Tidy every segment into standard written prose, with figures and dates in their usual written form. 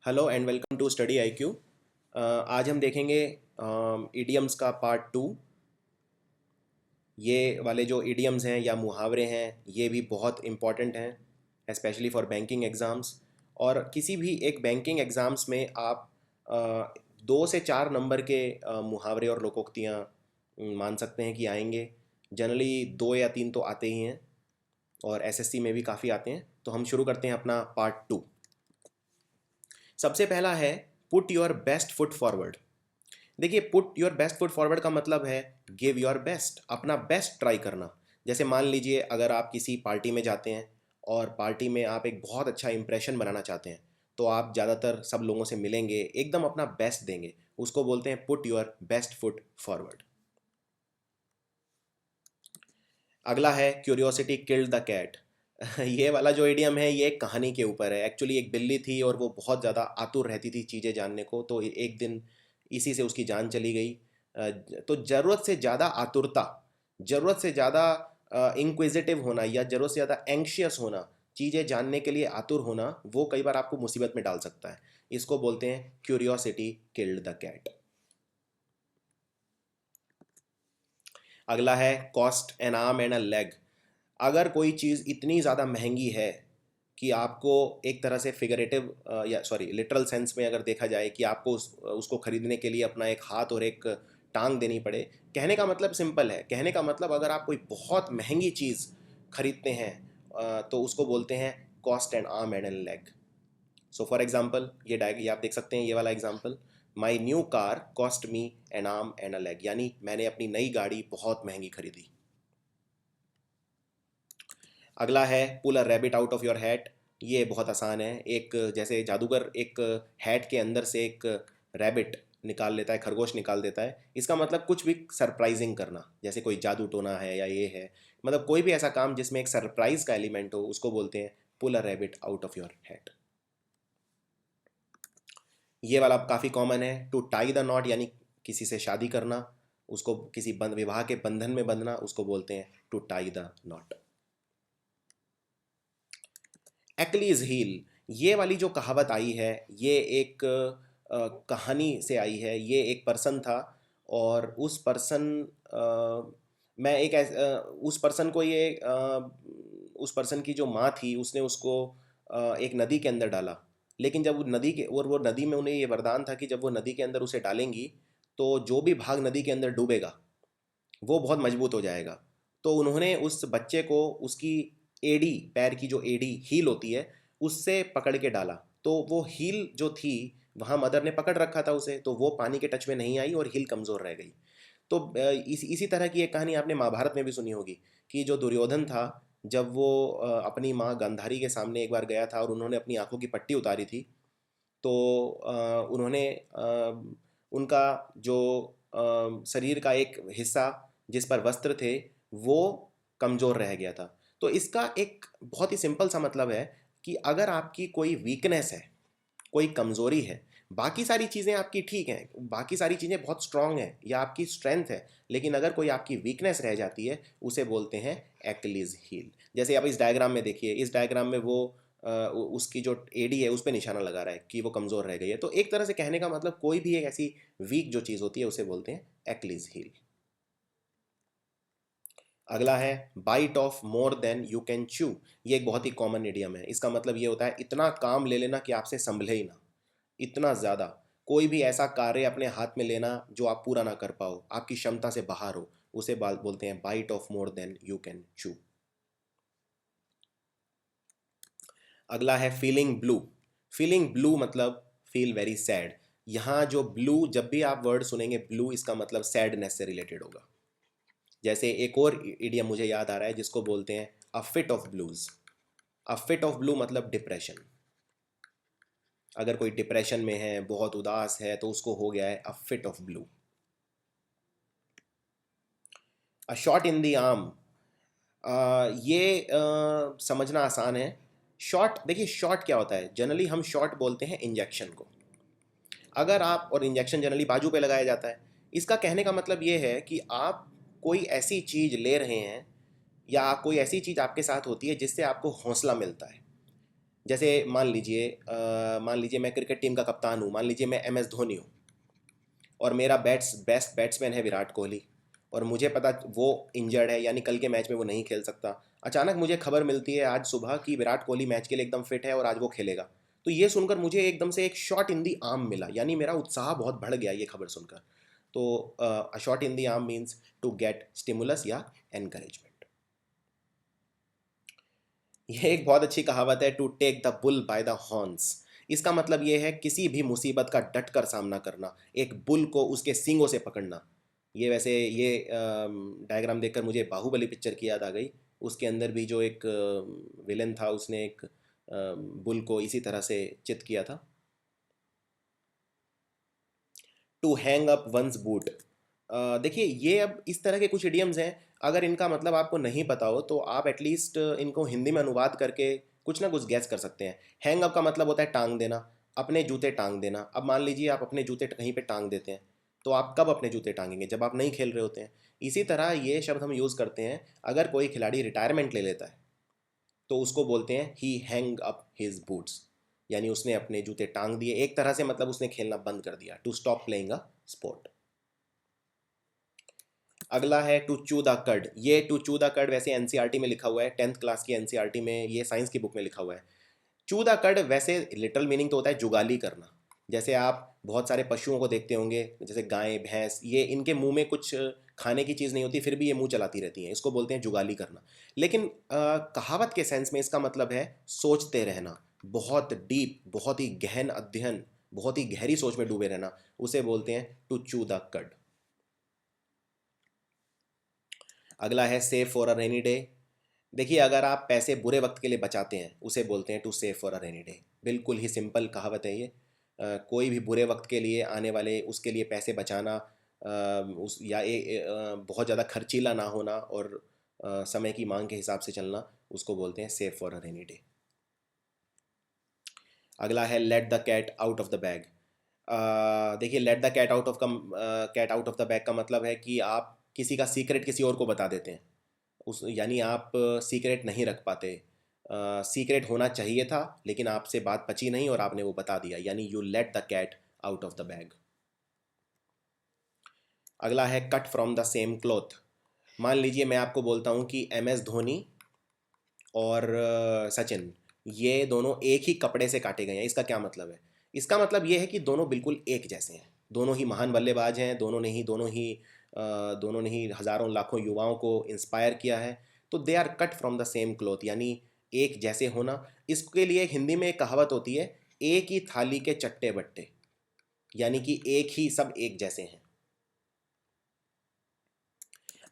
Hello and welcome to study IQ. आज हम देखेंगे इडियम्स का पार्ट टू। ये वाले जो इडियम्स हैं या मुहावरे हैं ये भी बहुत इम्पॉर्टेंट हैं स्पेशली फॉर बैंकिंग एग्ज़ाम्स। और किसी भी एक बैंकिंग एग्ज़ाम्स में आप 2 से 4 नंबर के मुहावरे और लोकोक्तियाँ मान सकते हैं कि आएंगे। जनरली 2 या 3 तो आते ही हैं और एसएससी में भी काफ़ी आते हैं। तो हम शुरू करते हैं अपना पार्ट टू। सबसे पहला है put your best foot forward. देखिए, put your best foot forward का मतलब है गिव योर बेस्ट, अपना बेस्ट ट्राई करना। जैसे मान लीजिए अगर आप किसी पार्टी में जाते हैं और पार्टी में आप एक बहुत अच्छा इंप्रेशन बनाना चाहते हैं, तो आप ज़्यादातर सब लोगों से मिलेंगे, एकदम अपना बेस्ट देंगे। उसको बोलते हैं put your best foot forward. अगला है क्यूरियोसिटी किल्ड द कैट। ये वाला जो इडियम है ये एक कहानी के ऊपर है। एक्चुअली एक बिल्ली थी और वो बहुत ज़्यादा आतुर रहती थी चीज़ें जानने को, तो एक दिन इसी से उसकी जान चली गई। तो ज़रूरत से ज़्यादा आतुरता, ज़रूरत से ज़्यादा इंक्विजिटिव होना या ज़रूरत से ज़्यादा एंग्शियस होना, चीज़ें जानने के लिए आतुर होना, वो कई बार आपको मुसीबत में डाल सकता है। इसको बोलते हैं क्यूरियोसिटी किल्ड द कैट। अगला है cost an arm and a leg. अगर कोई चीज़ इतनी ज़्यादा महंगी है कि आपको एक तरह से फिगरेटिव या सॉरी लिटरल सेंस में अगर देखा जाए कि आपको उसको खरीदने के लिए अपना एक हाथ और एक टांग देनी पड़े। कहने का मतलब सिंपल है। कहने का मतलब अगर आप कोई बहुत महंगी चीज़ खरीदते हैं तो उसको बोलते हैं cost and arm and an leg. So for example ये आप देख सकते हैं, ये वाला example, my new car cost me an arm and a leg, यानी मैंने अपनी नई गाड़ी बहुत महंगी खरीदी। अगला है pull a rabbit out of your hat. ये बहुत आसान है। एक जैसे जादूगर एक हैट के अंदर से एक रैबिट निकाल लेता है, खरगोश निकाल देता है। इसका मतलब कुछ भी सरप्राइजिंग करना, जैसे कोई जादू टोना है या ये है, मतलब कोई भी ऐसा काम जिसमें एक सरप्राइज का एलिमेंट हो, उसको बोलते हैं pull a rabbit out of your hat. ये वाला काफ़ी कॉमन है, टू टाई द नॉट, यानी किसी से शादी करना, उसको किसी विवाह के बंधन में बंधना, उसको बोलते हैं to tie the knot. Achilles heel, ये वाली जो कहावत आई है ये एक कहानी से आई है। ये एक पर्सन था और उस पर्सन मैं एक उस पर्सन को ये उस पर्सन की जो माँ थी उसने उसको एक नदी के अंदर डाला। लेकिन जब वो नदी के और वो नदी में उन्हें ये वरदान था कि जब वो नदी के अंदर उसे डालेंगी तो जो भी भाग नदी के अंदर डूबेगा वो बहुत मजबूत हो जाएगा। तो उन्होंने उस बच्चे को उसकी एड़ी, पैर की जो एड़ी हील होती है, उससे पकड़ के डाला। तो वो हील जो थी वहाँ मदर ने पकड़ रखा था उसे, तो वो पानी के टच में नहीं आई और हील कमज़ोर रह गई। तो इसी तरह की एक कहानी आपने महाभारत में भी सुनी होगी कि जो दुर्योधन था, जब वो अपनी माँ गांधारी के सामने एक बार गया था और उन्होंने अपनी आंखों की पट्टी उतारी थी, तो उन्होंने उनका जो शरीर का एक हिस्सा जिस पर वस्त्र थे वो कमज़ोर रह गया था। तो इसका एक बहुत ही सिंपल सा मतलब है कि अगर आपकी कोई वीकनेस है, कोई कमज़ोरी है, बाकी सारी चीज़ें आपकी ठीक हैं, बाकी सारी चीज़ें बहुत स्ट्रांग हैं या आपकी स्ट्रेंथ है, लेकिन अगर कोई आपकी वीकनेस रह जाती है उसे बोलते हैं एक्लीज हील। जैसे आप इस डायग्राम में देखिए, इस डायग्राम में वो उसकी जो एडी है उस पर निशाना लगा रहा है कि वो कमज़ोर रह गई है। तो एक तरह से कहने का मतलब कोई भी एक ऐसी वीक जो चीज़ होती है उसे बोलते हैं एक्लीज हील। अगला है bite off more than you can chew. ये एक बहुत ही कॉमन इडियम है। इसका मतलब ये होता है इतना काम ले लेना कि आपसे संभले ही ना, इतना ज़्यादा कोई भी ऐसा कार्य अपने हाथ में लेना जो आप पूरा ना कर पाओ, आपकी क्षमता से बाहर हो, उसे बोलते हैं bite off more than you can chew. अगला है फीलिंग ब्लू। फीलिंग ब्लू मतलब फील वेरी सैड। यहाँ जो ब्लू, जब भी आप वर्ड सुनेंगे ब्लू, इसका मतलब सैडनेस से रिलेटेड होगा। जैसे एक और इडियम मुझे याद आ रहा है जिसको बोलते हैं अ fit of blues. A fit of blue मतलब डिप्रेशन। अगर कोई डिप्रेशन में है, बहुत उदास है, तो उसको हो गया है अ fit of blue. A shot in the arm, ये समझना आसान है। शॉट, देखिए शॉट क्या होता है, जनरली हम शॉट बोलते हैं इंजेक्शन को। अगर आप, और इंजेक्शन जनरली बाजू पे लगाया जाता है। इसका कहने का मतलब ये है कि आप कोई ऐसी चीज़ ले रहे हैं या कोई ऐसी चीज़ आपके साथ होती है जिससे आपको हौसला मिलता है। जैसे मान लीजिए मैं क्रिकेट टीम का कप्तान हूँ, मान लीजिए मैं MS धोनी हूँ, और मेरा बेस्ट बैट्समैन है विराट कोहली, और मुझे पता वो इंजर्ड है, यानी कल के मैच में वो नहीं खेल सकता। अचानक मुझे खबर मिलती है आज सुबह कि विराट कोहली मैच के लिए एकदम फिट है और आज वो खेलेगा। तो ये सुनकर मुझे एकदम से एक शॉट इन दी आर्म मिला, यानी मेरा उत्साह बहुत बढ़ गया ये खबर सुनकर। तो a shot in the arm means to get stimulus या एनकरेजमेंट। ये एक बहुत अच्छी कहावत है, to take the bull by the horns. इसका मतलब ये है किसी भी मुसीबत का डट कर सामना करना, एक बुल को उसके सींगों से पकड़ना। ये वैसे ये डायग्राम देखकर मुझे बाहुबली पिक्चर की याद आ गई। उसके अंदर भी जो एक विलेन था उसने एक बुल को इसी तरह से चित किया था। To hang up one's boot. देखिए ये अब इस तरह के कुछ इडियम्स हैं, अगर इनका मतलब आपको नहीं पता हो तो आप एटलीस्ट इनको हिंदी में अनुवाद करके कुछ ना कुछ गैस कर सकते हैं। हैंग अप का मतलब होता है टांग देना, अपने जूते टांग देना। अब मान लीजिए आप अपने जूते कहीं पे टांग देते हैं, तो आप कब अपने जूते टांगेंगे? जब आप नहीं खेल रहे होते हैं। इसी तरह ये शब्द हम यूज़ करते हैं अगर कोई खिलाड़ी रिटायरमेंट ले लेता है, तो उसको बोलते हैं ही हैंग अप हिज बूट्स, यानी उसने अपने जूते टांग दिए, एक तरह से मतलब उसने खेलना बंद कर दिया, to stop playing a sport. अगला है टू चू द कर्ड। ये टू चू द कर्ड वैसे एनसीईआरटी में लिखा हुआ है, 10th क्लास की एनसीईआरटी में, ये साइंस की बुक में लिखा हुआ है। चू द कर्ड वैसे लिटरल मीनिंग तो होता है जुगाली करना। जैसे आप बहुत सारे पशुओं को देखते होंगे, जैसे गाय भैंस, ये इनके मुंह में कुछ खाने की चीज़ नहीं होती, फिर भी ये मुंह चलाती रहती हैं, इसको बोलते हैं जुगाली करना। लेकिन कहावत के सेंस में इसका मतलब है सोचते रहना, बहुत डीप, बहुत ही गहन अध्ययन, बहुत ही गहरी सोच में डूबे रहना, उसे बोलते हैं टू चू द कर्ड। अगला है save for a rainy day. देखिए अगर आप पैसे बुरे वक्त के लिए बचाते हैं उसे बोलते हैं to save for a rainy day. बिल्कुल ही सिंपल कहावत है ये। कोई भी बुरे वक्त के लिए आने वाले उसके लिए पैसे बचाना, उस या बहुत ज़्यादा खर्चीला ना होना और समय की मांग के हिसाब से चलना, उसको बोलते हैं save for a rainy day. अगला है let the cat out of the bag. देखिए let the cat out of the bag का मतलब है कि आप किसी का सीक्रेट किसी और को बता देते हैं, उस यानी आप सीक्रेट नहीं रख पाते। सीक्रेट होना चाहिए था लेकिन आपसे बात पची नहीं और आपने वो बता दिया, यानी you let the cat out of the bag. अगला है cut from the same cloth. मान लीजिए मैं आपको बोलता हूँ कि MS धोनी और सचिन, ये दोनों एक ही कपड़े से काटे गए हैं। इसका क्या मतलब है? इसका मतलब ये है कि दोनों बिल्कुल एक जैसे हैं, दोनों ही महान बल्लेबाज हैं, दोनों ने ही हज़ारों लाखों युवाओं को इंस्पायर किया है। तो they are cut from the same cloth, यानी एक जैसे होना। इसके लिए हिंदी में एक कहावत होती है, एक ही थाली के चट्टे बट्टे, यानी कि एक ही सब एक जैसे हैं।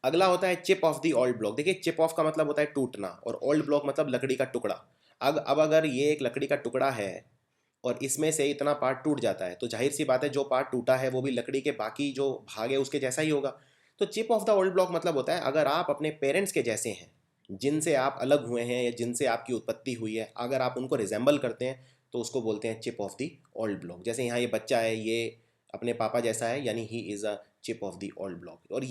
अगला होता है chip of the old block. देखिए चिप ऑफ का मतलब होता है टूटना, और ओल्ड ब्लॉक मतलब लकड़ी का टुकड़ा। अब अगर ये एक लकड़ी का टुकड़ा है और इसमें से इतना पार्ट टूट जाता है, तो जाहिर सी बात है जो पार्ट टूटा है वो भी लकड़ी के बाकी जो भाग है उसके जैसा ही होगा। तो chip off the old block मतलब होता है अगर आप अपने पेरेंट्स के जैसे हैं, जिनसे आप अलग हुए हैं या जिनसे आपकी उत्पत्ति हुई है, अगर आप उनको रिजेंबल करते हैं, तो उसको बोलते हैं chip off the old block. जैसे यहाँ ये बच्चा है, ये अपने पापा जैसा है, यानी he is a chip off the old block. और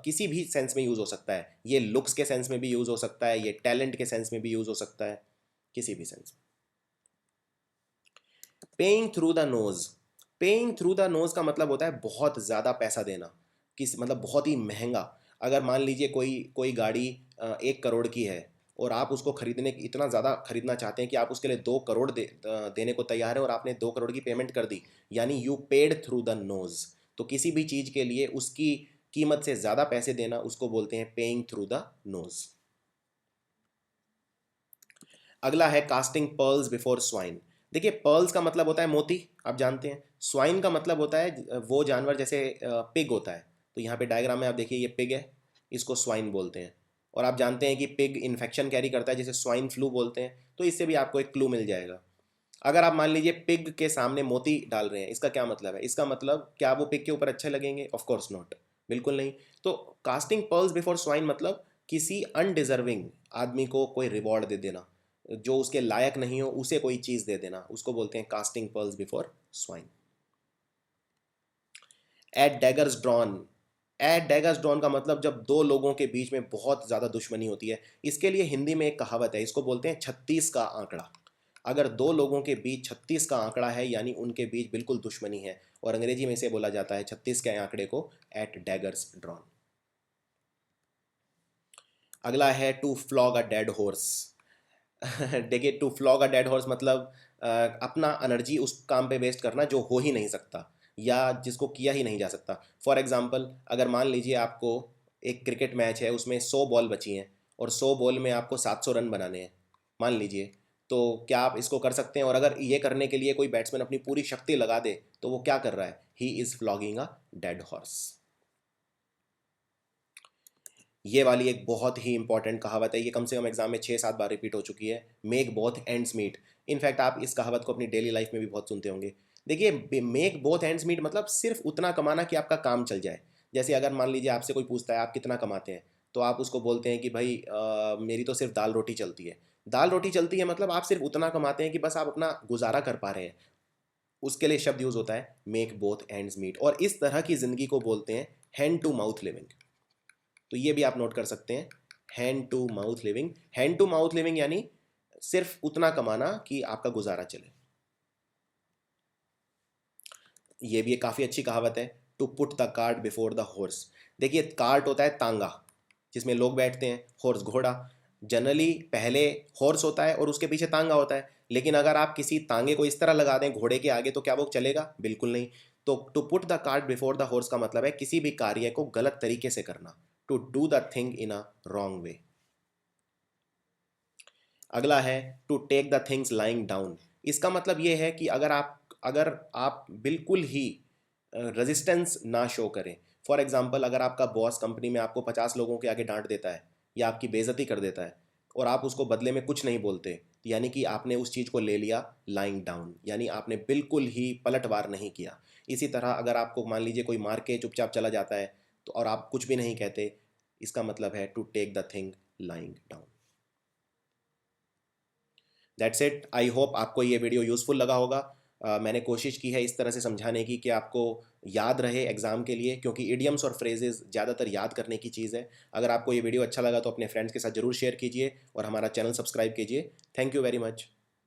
किसी भी सेंस में यूज़ हो सकता है, ये लुक्स के सेंस में भी यूज़ हो सकता है, ये टैलेंट के सेंस में भी यूज़ हो सकता है, किसी भी सेंस में। Paying through the nose. Paying through the nose का मतलब होता है बहुत ज़्यादा पैसा देना, किस मतलब बहुत ही महंगा। अगर मान लीजिए कोई कोई गाड़ी 1 करोड़ की है और आप उसको खरीदने इतना ज़्यादा खरीदना चाहते हैं कि आप उसके लिए 2 करोड़ देने को तैयार हैं और आपने 2 करोड़ की पेमेंट कर दी, यानी you paid through the nose. तो किसी भी चीज़ के लिए उसकी कीमत से ज़्यादा पैसे देना, उसको बोलते हैं पेइंग थ्रू द नोज। अगला है कास्टिंग पर्ल्स बिफोर स्वाइन। देखिए पर्ल्स का मतलब होता है मोती, आप जानते हैं। स्वाइन का मतलब होता है वो जानवर, जैसे पिग होता है। तो यहाँ पे डायग्राम में आप देखिए ये पिग है, इसको स्वाइन बोलते हैं। और आप जानते हैं कि पिग इन्फेक्शन कैरी करता है जिसे स्वाइन फ्लू बोलते हैं। तो इससे भी आपको एक क्लू मिल जाएगा। अगर आप मान लीजिए पिग के सामने मोती डाल रहे हैं, इसका क्या मतलब है? इसका मतलब क्या वो पिग के ऊपर अच्छे लगेंगे? ऑफ कोर्स नॉट, बिल्कुल नहीं। तो कास्टिंग पर्ल्स बिफोर स्वाइन मतलब किसी अनडिजर्विंग आदमी को कोई रिवॉर्ड दे देना, जो उसके लायक नहीं हो उसे कोई चीज़ दे देना, उसको बोलते हैं casting pearls before swine. At daggers drawn. At daggers drawn का मतलब जब दो लोगों के बीच में बहुत ज़्यादा दुश्मनी होती है। इसके लिए हिंदी में एक कहावत है, इसको बोलते हैं 36 का आंकड़ा। अगर दो लोगों के बीच 36 का आंकड़ा है यानी उनके बीच बिल्कुल दुश्मनी है, और अंग्रेजी में इसे बोला जाता है 36 के आंकड़े को एट डैगर्स ड्रॉन। अगला है to flog a dead horse. देखिए, to flog a dead horse मतलब अपना एनर्जी उस काम पे वेस्ट करना जो हो ही नहीं सकता या जिसको किया ही नहीं जा सकता। फॉर एग्जांपल, अगर मान लीजिए आपको एक क्रिकेट मैच है, उसमें 100 बॉल बची हैं और 100 बॉल में आपको 700 रन बनाने हैं, मान लीजिए, तो क्या आप इसको कर सकते हैं? और अगर ये करने के लिए कोई बैट्समैन अपनी पूरी शक्ति लगा दे तो वो क्या कर रहा है? He is flogging a dead horse. ये वाली एक बहुत ही इंपॉर्टेंट कहावत है, ये कम से कम एग्जाम में 6-7 बार रिपीट हो चुकी है। Make both ends meet. In fact आप इस कहावत को अपनी डेली लाइफ में भी बहुत सुनते होंगे। देखिए, मेक बोथ एंड्स मीट मतलब सिर्फ उतना कमाना कि आपका काम चल जाए। जैसे अगर मान लीजिए आपसे कोई पूछता है आप कितना कमाते हैं, तो आप उसको बोलते हैं कि भाई मेरी तो सिर्फ दाल रोटी चलती है। दाल रोटी चलती है मतलब आप सिर्फ उतना कमाते हैं कि बस आप अपना गुजारा कर पा रहे हैं। उसके लिए शब्द यूज होता है मेक बोथ एंड्स मीट, और इस तरह की जिंदगी को बोलते हैं हैंड टू माउथ लिविंग। तो ये भी आप नोट कर सकते हैं, hand to mouth living. Hand to mouth living यानी सिर्फ उतना कमाना कि आपका गुजारा चले। ये भी एक काफ़ी अच्छी कहावत है, to put the cart before the horse. देखिए, कार्ट होता है तांगा जिसमें लोग बैठते हैं, हॉर्स घोड़ा। जनरली पहले हॉर्स होता है और उसके पीछे तांगा होता है, लेकिन अगर आप किसी तांगे को इस तरह लगा दें घोड़े के आगे तो क्या वो चलेगा? बिल्कुल नहीं। तो to put the cart before the horse का मतलब है किसी भी कार्य को गलत तरीके से करना, to do the thing in a wrong way. अगला है to take the things lying down. इसका मतलब ये है कि अगर आप बिल्कुल ही रेजिस्टेंस ना शो करें। फॉर एग्जांपल, अगर आपका बॉस कंपनी में आपको 50 लोगों के आगे डांट देता है या आपकी बेइज्जती कर देता है और आप उसको बदले में कुछ नहीं बोलते, तो यानी कि आपने उस चीज़ को ले लिया लाइंग डाउन, यानी आपने बिल्कुल ही पलटवार नहीं किया। इसी तरह अगर आपको मान लीजिए कोई मार के चुपचाप चला जाता है तो और आप कुछ भी नहीं कहते, इसका मतलब है to take the thing lying down. That's it. I hope आपको ये वीडियो यूज़फुल लगा होगा। मैंने कोशिश की है इस तरह से समझाने की कि आपको याद रहे एग्ज़ाम के लिए, क्योंकि इडियम्स और फ्रेजेस ज़्यादातर याद करने की चीज़ है। अगर आपको ये वीडियो अच्छा लगा तो अपने फ्रेंड्स के साथ ज़रूर शेयर कीजिए और हमारा चैनल सब्सक्राइब कीजिए। Thank you very much.